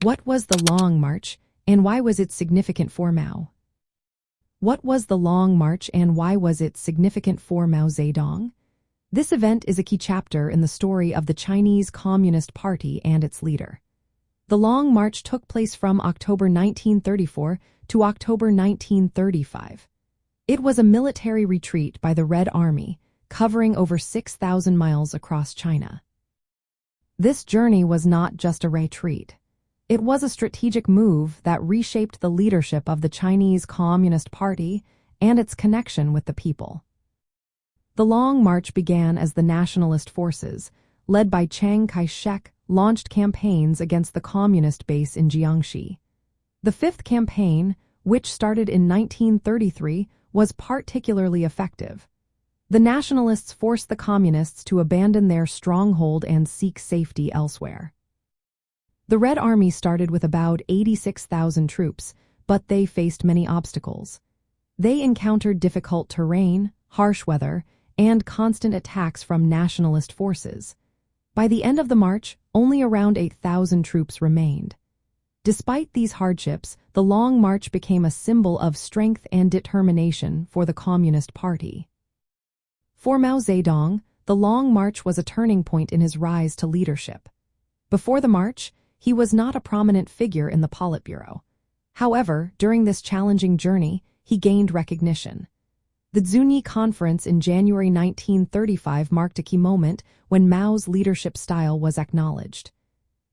What was the Long March, and why was it significant for Mao? What was the Long March and why was it significant for Mao Zedong? This event is a key chapter in the story of the Chinese Communist Party and its leader. The Long March took place from October 1934 to October 1935. It was a military retreat by the Red Army, covering over 6,000 miles across China. This journey was not just a retreat. It was a strategic move that reshaped the leadership of the Chinese Communist Party and its connection with the people. The Long March began as the nationalist forces, led by Chiang Kai-shek, launched campaigns against the communist base in Jiangxi. The fifth campaign, which started in 1933, was particularly effective. The nationalists forced the communists to abandon their stronghold and seek safety elsewhere. The Red Army started with about 86,000 troops, but they faced many obstacles. They encountered difficult terrain, harsh weather, and constant attacks from nationalist forces. By the end of the march, only around 8,000 troops remained. Despite these hardships, the Long March became a symbol of strength and determination for the Communist Party. For Mao Zedong, the Long March was a turning point in his rise to leadership. Before the march, he was not a prominent figure in the Politburo. However, during this challenging journey, he gained recognition. The Zunyi Conference in January 1935 marked a key moment when Mao's leadership style was acknowledged.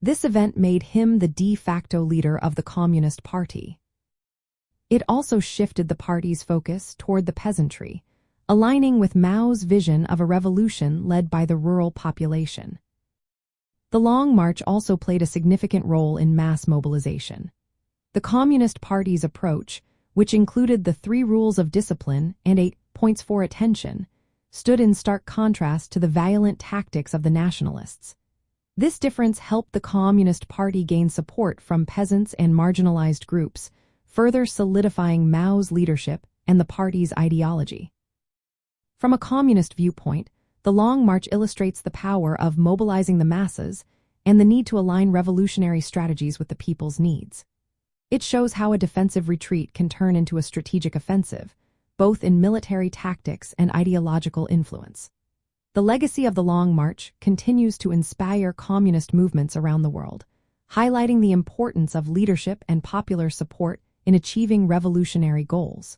This event made him the de facto leader of the Communist Party. It also shifted the party's focus toward the peasantry, aligning with Mao's vision of a revolution led by the rural population. The Long March also played a significant role in mass mobilization. The Communist Party's approach, which included the 3 rules of discipline and 8 points for attention, stood in stark contrast to the violent tactics of the nationalists. This difference helped the Communist Party gain support from peasants and marginalized groups, further solidifying Mao's leadership and the party's ideology. From a communist viewpoint, the Long March illustrates the power of mobilizing the masses and the need to align revolutionary strategies with the people's needs. It shows how a defensive retreat can turn into a strategic offensive, both in military tactics and ideological influence. The legacy of the Long March continues to inspire communist movements around the world, highlighting the importance of leadership and popular support in achieving revolutionary goals.